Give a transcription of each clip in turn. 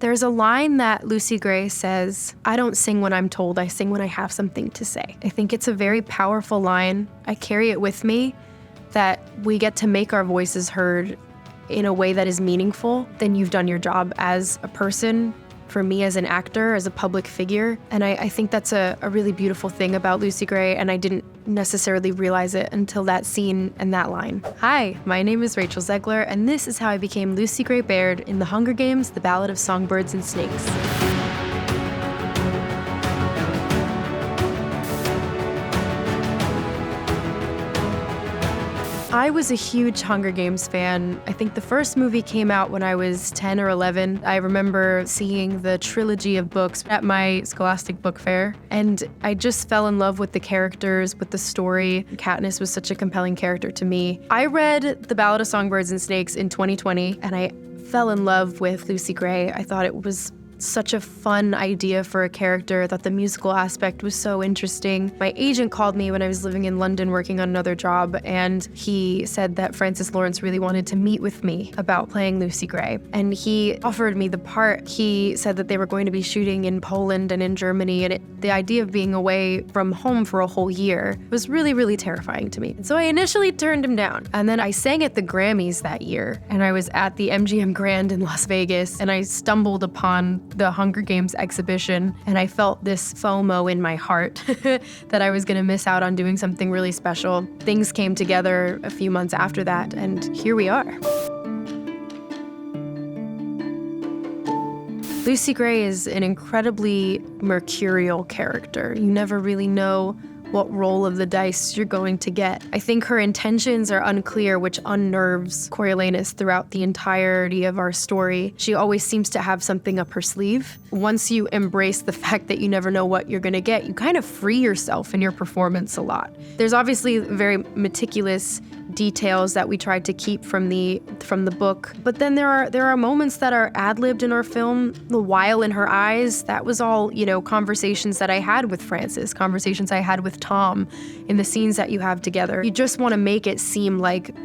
There's a line that Lucy Gray says, "I don't sing when I'm told, I sing when I have something to say." I think it's a very powerful line. I carry it with me that we get to make our voices heard in a way that is meaningful. Then you've done your job as a person, for me as an actor, as a public figure. And I think that's a really beautiful thing about Lucy Gray, and I didn't necessarily realize it until that scene and that line. Hi, my name is Rachel Zegler, and this is how I became Lucy Gray Baird in The Hunger Games, The Ballad of Songbirds and Snakes. I was a huge Hunger Games fan. I think the first movie came out when I was 10 or 11. I remember seeing the trilogy of books at my Scholastic book fair, and I just fell in love with the characters, with the story. Katniss was such a compelling character to me. I read The Ballad of Songbirds and Snakes in 2020, and I fell in love with Lucy Gray. I thought it was such a fun idea for a character. I thought the musical aspect was so interesting. My agent called me when I was living in London working on another job, and he said that Francis Lawrence really wanted to meet with me about playing Lucy Gray. And he offered me the part. He said that they were going to be shooting in Poland and in Germany, and the idea of being away from home for a whole year was really, really terrifying to me. And so I initially turned him down. And then I sang at the Grammys that year, and I was at the MGM Grand in Las Vegas, and I stumbled upon the Hunger Games exhibition, and I felt this FOMO in my heart that I was gonna miss out on doing something really special. Things came together a few months after that, and here we are. Lucy Gray is an incredibly mercurial character. You never really know what roll of the dice you're going to get. I think her intentions are unclear, which unnerves Coriolanus throughout the entirety of our story. She always seems to have something up her sleeve. Once you embrace the fact that you never know what you're gonna get, you kind of free yourself in your performance a lot. There's obviously very meticulous details that we tried to keep from the book, but then there are moments that are ad-libbed in our film. The while in her eyes, that was all, conversations that I had with Francis, conversations I had with Tom in the scenes that you have together. You just want to make it seem like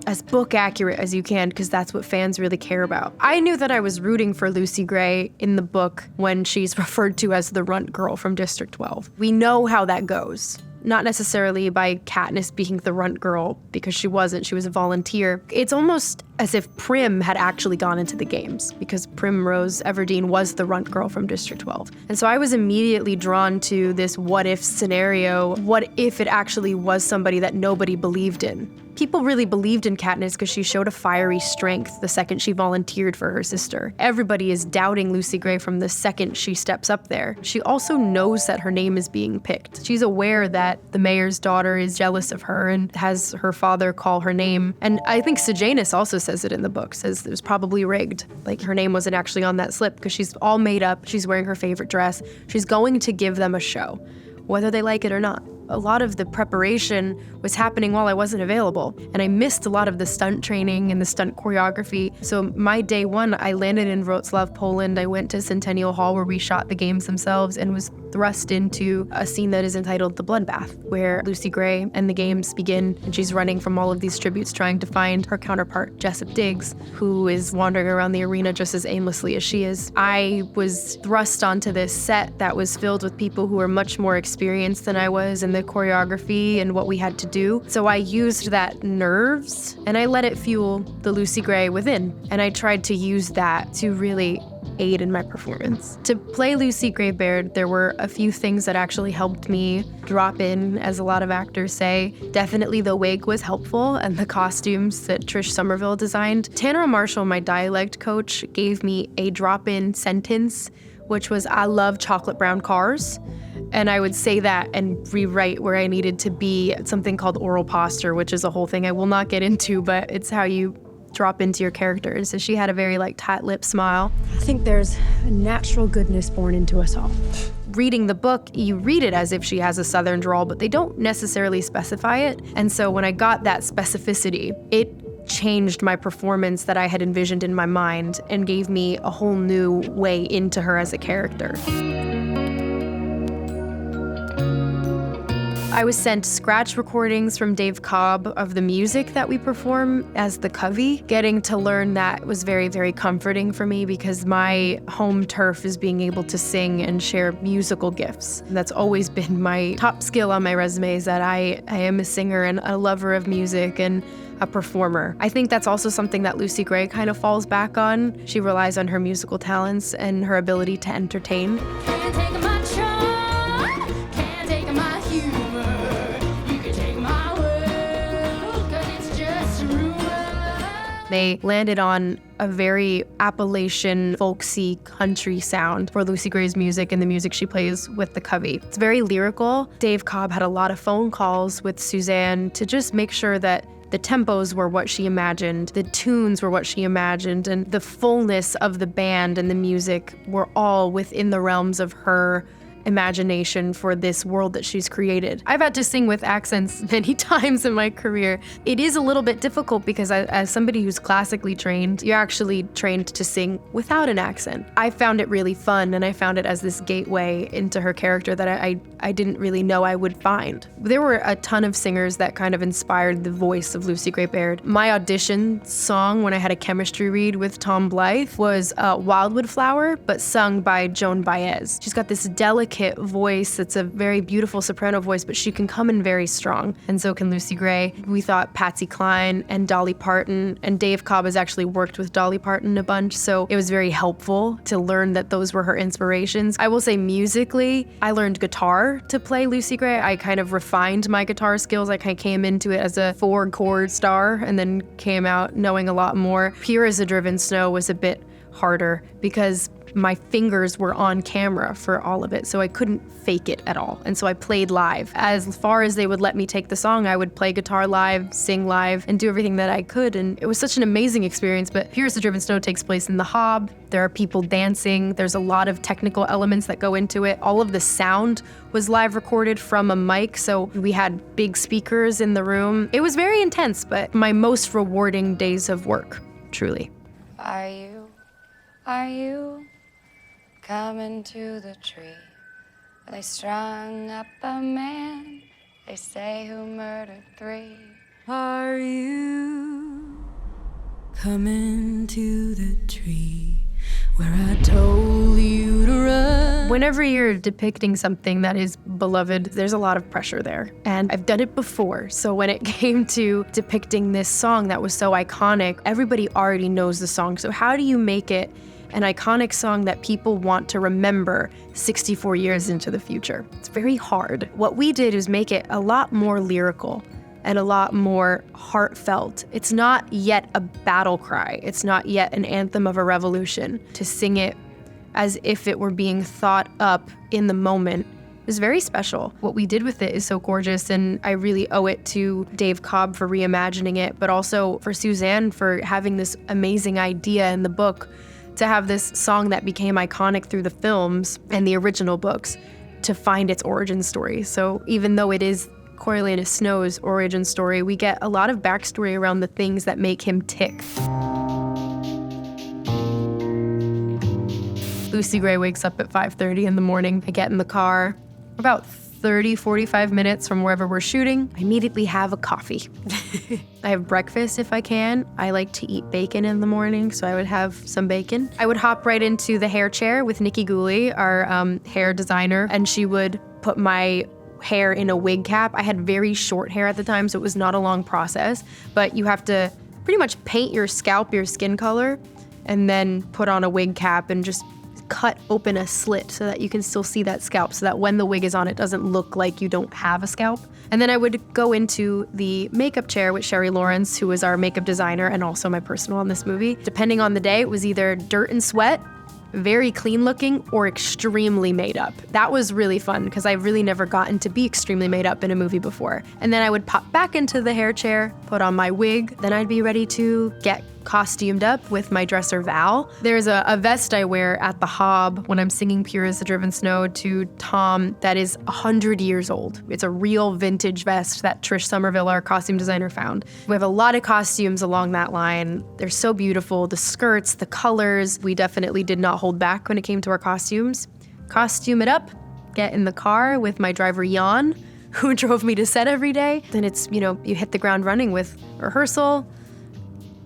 as book accurate as you can, because that's what fans really care about. I knew that I was rooting for Lucy Gray in the book when she's referred to as the runt girl from District 12. We know how that goes. Not necessarily by Katniss being the runt girl, because she wasn't. She was a volunteer. It's almost as if Prim had actually gone into the games, because Primrose Everdeen was the runt girl from District 12. And so I was immediately drawn to this what-if scenario. What if it actually was somebody that nobody believed in? People really believed in Katniss because she showed a fiery strength the second she volunteered for her sister. Everybody is doubting Lucy Gray from the second she steps up there. She also knows that her name is being picked. She's aware that the mayor's daughter is jealous of her and has her father call her name. And I think Sejanus also says it in the book, says it was probably rigged. Like, her name wasn't actually on that slip because she's all made up. She's wearing her favorite dress. She's going to give them a show, whether they like it or not. A lot of the preparation was happening while I wasn't available, and I missed a lot of the stunt training and the stunt choreography. So my day one, I landed in Wrocław, Poland. I went to Centennial Hall where we shot the games themselves and was thrust into a scene that is entitled The Bloodbath, where Lucy Gray and the games begin, and she's running from all of these tributes trying to find her counterpart, Jessup Diggs, who is wandering around the arena just as aimlessly as she is. I was thrust onto this set that was filled with people who were much more experienced than I was in the choreography and what we had to do. So I used that nerves and I let it fuel the Lucy Gray within. And I tried to use that to really aid in my performance. To play Lucy Gray Baird, there were a few things that actually helped me drop in, as a lot of actors say. Definitely the wig was helpful, and the costumes that Trish Somerville designed. Tanner Marshall, my dialect coach, gave me a drop-in sentence, which was, "I love chocolate brown cars." And I would say that and rewrite where I needed to be. Something called oral posture, which is a whole thing I will not get into, but it's how you drop into your characters. So she had a very tight lip smile. I think there's a natural goodness born into us all. Reading the book, you read it as if she has a Southern drawl, but they don't necessarily specify it. And so when I got that specificity, it changed my performance that I had envisioned in my mind and gave me a whole new way into her as a character. I was sent scratch recordings from Dave Cobb of the music that we perform as the Coffey. Getting to learn that was very, very comforting for me because my home turf is being able to sing and share musical gifts. That's always been my top skill on my resume, is that I am a singer and a lover of music and a performer. I think that's also something that Lucy Gray kind of falls back on. She relies on her musical talents and her ability to entertain. Can't take my charm, can't take my humor. You can take my world, 'cause it's just a rumor. They landed on a very Appalachian, folksy country sound for Lucy Gray's music and the music she plays with the Coffey. It's very lyrical. Dave Cobb had a lot of phone calls with Suzanne to just make sure that the tempos were what she imagined, the tunes were what she imagined, and the fullness of the band and the music were all within the realms of her imagination for this world that she's created. I've had to sing with accents many times in my career. It is a little bit difficult because as somebody who's classically trained, you're actually trained to sing without an accent. I found it really fun, and I found it as this gateway into her character that I didn't really know I would find. There were a ton of singers that kind of inspired the voice of Lucy Gray Baird. My audition song when I had a chemistry read with Tom Blythe was Wildwood Flower, but sung by Joan Baez. She's got this delicate voice. It's a very beautiful soprano voice, but she can come in very strong, and so can Lucy Gray. We thought Patsy Cline and Dolly Parton, and Dave Cobb has actually worked with Dolly Parton a bunch, so it was very helpful to learn that those were her inspirations. I will say musically, I learned guitar to play Lucy Gray. I kind of refined my guitar skills. I kind of came into it as a 4-chord star and then came out knowing a lot more. Pure as a Driven Snow was a bit harder because my fingers were on camera for all of it, so I couldn't fake it at all. And so I played live. As far as they would let me take the song, I would play guitar live, sing live, and do everything that I could. And it was such an amazing experience. But Pure as the Driven Snow takes place in the Hob. There are people dancing. There's a lot of technical elements that go into it. All of the sound was live recorded from a mic, so we had big speakers in the room. It was very intense, but my most rewarding days of work, truly. Are you coming to the tree? They strung up a man, they say, who murdered 3. Are you coming to the tree where I told you to run? Whenever you're depicting something that is beloved, there's a lot of pressure there. And I've done it before. So when it came to depicting this song that was so iconic, everybody already knows the song. So how do you make it an iconic song that people want to remember 64 years into the future? It's very hard. What we did is make it a lot more lyrical and a lot more heartfelt. It's not yet a battle cry. It's not yet an anthem of a revolution. To sing it as if it were being thought up in the moment is very special. What we did with it is so gorgeous, and I really owe it to Dave Cobb for reimagining it, but also for Suzanne for having this amazing idea in the book to have this song that became iconic through the films and the original books to find its origin story. So even though it is Coriolanus Snow's origin story, we get a lot of backstory around the things that make him tick. Lucy Gray wakes up at 5:30 in the morning. I get in the car, about 45 minutes from wherever we're shooting. I immediately have a coffee. I have breakfast if I can. I like to eat bacon in the morning, so I would have some bacon. I would hop right into the hair chair with Nikki Gooley, our hair designer, and she would put my hair in a wig cap. I had very short hair at the time, so it was not a long process, but you have to pretty much paint your scalp, your skin color, and then put on a wig cap and just cut open a slit so that you can still see that scalp, so that when the wig is on, it doesn't look like you don't have a scalp. And then I would go into the makeup chair with Sherry Lawrence, who was our makeup designer and also my personal on this movie. Depending on the day, it was either dirt and sweat, very clean looking, or extremely made up. That was really fun because I've really never gotten to be extremely made up in a movie before. And then I would pop back into the hair chair, put on my wig, then I'd be ready to get costumed up with my dresser Val. There's a vest I wear at the Hob when I'm singing Pure as the Driven Snow to Tom that is 100 years old. It's a real vintage vest that Trish Somerville, our costume designer, found. We have a lot of costumes along that line. They're so beautiful. The skirts, the colors. We definitely did not hold back when it came to our costumes. Costume it up, get in the car with my driver Jan, who drove me to set every day. Then it's, you hit the ground running with rehearsal,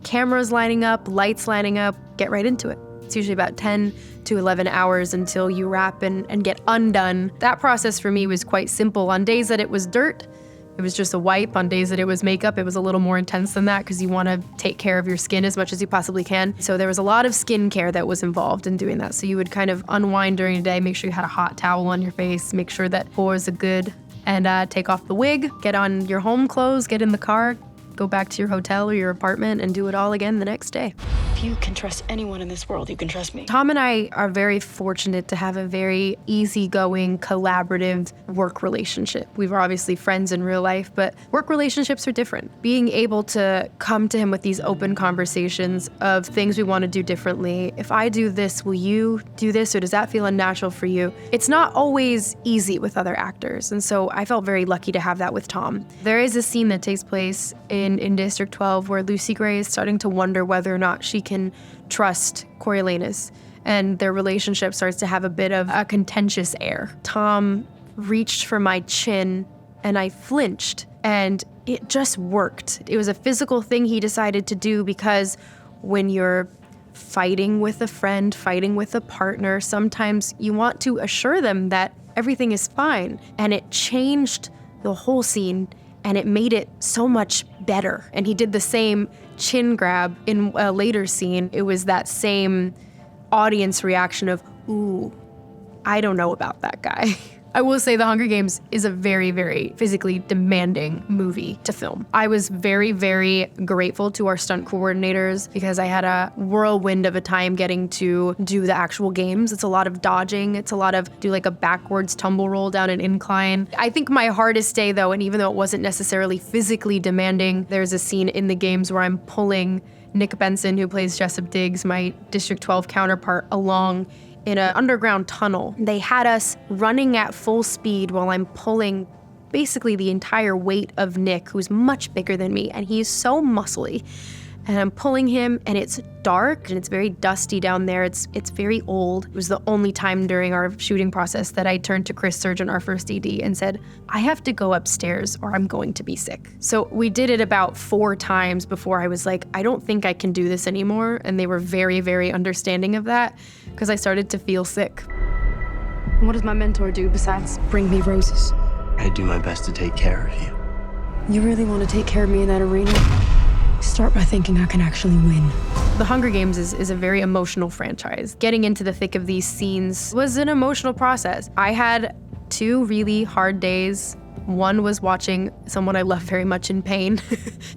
cameras lining up, lights lining up, get right into it. It's usually about 10 to 11 hours until you wrap and get undone. That process for me was quite simple. On days that it was dirt, it was just a wipe. On days that it was makeup, it was a little more intense than that because you want to take care of your skin as much as you possibly can. So there was a lot of skincare that was involved in doing that. So you would kind of unwind during the day, make sure you had a hot towel on your face, make sure that pores are good, and take off the wig, get on your home clothes, get in the car, go back to your hotel or your apartment and do it all again the next day. If you can trust anyone in this world, you can trust me. Tom and I are very fortunate to have a very easygoing, collaborative work relationship. We were obviously friends in real life, but work relationships are different. Being able to come to him with these open conversations of things we want to do differently. If I do this, will you do this, or does that feel unnatural for you? It's not always easy with other actors, and so I felt very lucky to have that with Tom. There is a scene that takes place in District 12 where Lucy Gray is starting to wonder whether or not she can trust Coriolanus, and their relationship starts to have a bit of a contentious air. Tom reached for my chin and I flinched, and it just worked. It was a physical thing he decided to do because when you're fighting with a friend, fighting with a partner, sometimes you want to assure them that everything is fine, and it changed the whole scene. And it made it so much better. And he did the same chin grab in a later scene. It was that same audience reaction of, ooh, I don't know about that guy. I will say The Hunger Games is a very, very physically demanding movie to film. I was very, very grateful to our stunt coordinators because I had a whirlwind of a time getting to do the actual games. It's a lot of dodging. It's a lot of do like a backwards tumble roll down an incline. I think my hardest day though, and even though it wasn't necessarily physically demanding, there's a scene in the games where I'm pulling Nick Benson, who plays Jessup Diggs, my District 12 counterpart, along in an underground tunnel. They had us running at full speed while I'm pulling basically the entire weight of Nick, who's much bigger than me, and he's so muscly. And I'm pulling him, and it's dark, and it's very dusty down there. It's very old. It was the only time during our shooting process that I turned to Chris Surgeon, our first AD, and said, I have to go upstairs or I'm going to be sick. So we did it about 4 times before I was like, I don't think I can do this anymore. And they were very, very understanding of that because I started to feel sick. What does my mentor do besides bring me roses? I do my best to take care of you. You really want to take care of me in that arena? Start by thinking I can actually win. The Hunger Games is a very emotional franchise. Getting into the thick of these scenes was an emotional process. I had 2 really hard days. One was watching someone I love very much in pain.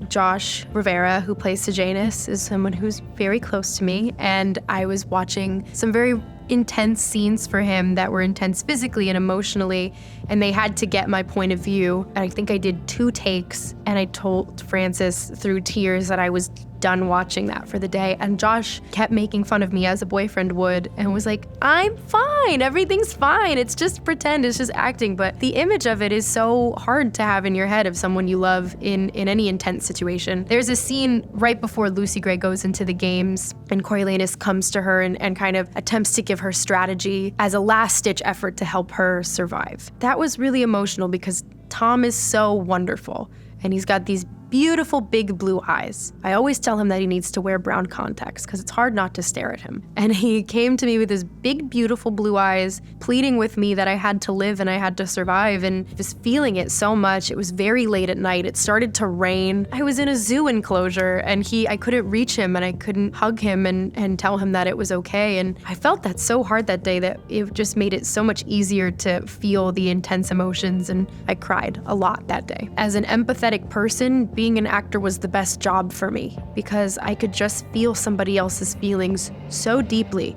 Josh Rivera, who plays Sejanus, is someone who's very close to me, and I was watching some very intense scenes for him that were intense physically and emotionally, and they had to get my point of view. And I think I did 2 takes, and I told Francis through tears that I was done watching that for the day. And Josh kept making fun of me as a boyfriend would and was like, I'm fine, everything's fine, it's just pretend, it's just acting. But the image of it is so hard to have in your head of someone you love in any intense situation. There's a scene right before Lucy Gray goes into the games, and Coriolanus comes to her and kind of attempts to give her strategy as a last-ditch effort to help her survive. That was really emotional because Tom is so wonderful, and he's got these beautiful big blue eyes. I always tell him that he needs to wear brown contacts because it's hard not to stare at him. And he came to me with his big, beautiful blue eyes, pleading with me that I had to live and I had to survive, and just feeling it so much. It was very late at night. It started to rain. I was in a zoo enclosure, and I couldn't reach him, and I couldn't hug him and tell him that it was okay. And I felt that so hard that day that it just made it so much easier to feel the intense emotions, and I cried a lot that day. As an empathetic person, being an actor was the best job for me because I could just feel somebody else's feelings so deeply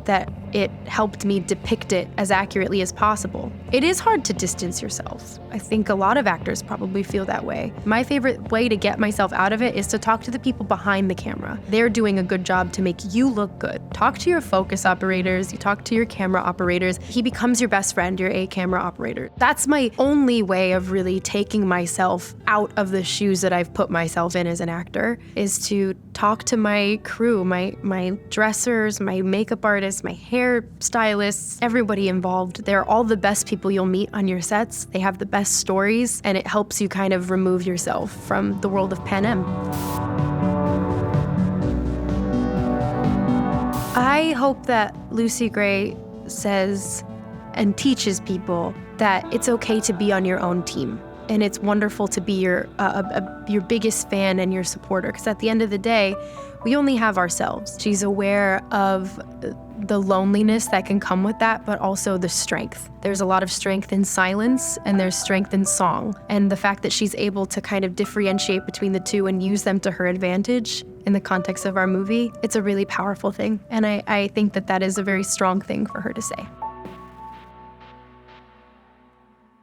that it helped me depict it as accurately as possible. It is hard to distance yourself. I think a lot of actors probably feel that way. My favorite way to get myself out of it is to talk to the people behind the camera. They're doing a good job to make you look good. Talk to your focus operators, you talk to your camera operators. He becomes your best friend, your A camera operator. That's my only way of really taking myself out of the shoes that I've put myself in as an actor, is to talk to my crew, my dressers, my makeup artists, makeupartist, my hairstylist, everybody involved. They're all the best people you'll meet on your sets. They have the best stories, and it helps you kind of remove yourself from the world of Panem. I hope that Lucy Gray says and teaches people that it's okay to be on your own team. And it's wonderful to be your biggest fan and your supporter, because at the end of the day, we only have ourselves. She's aware of the loneliness that can come with that, but also the strength. There's a lot of strength in silence, and there's strength in song. And the fact that she's able to kind of differentiate between the two and use them to her advantage in the context of our movie, it's a really powerful thing. And I think that that is a very strong thing for her to say.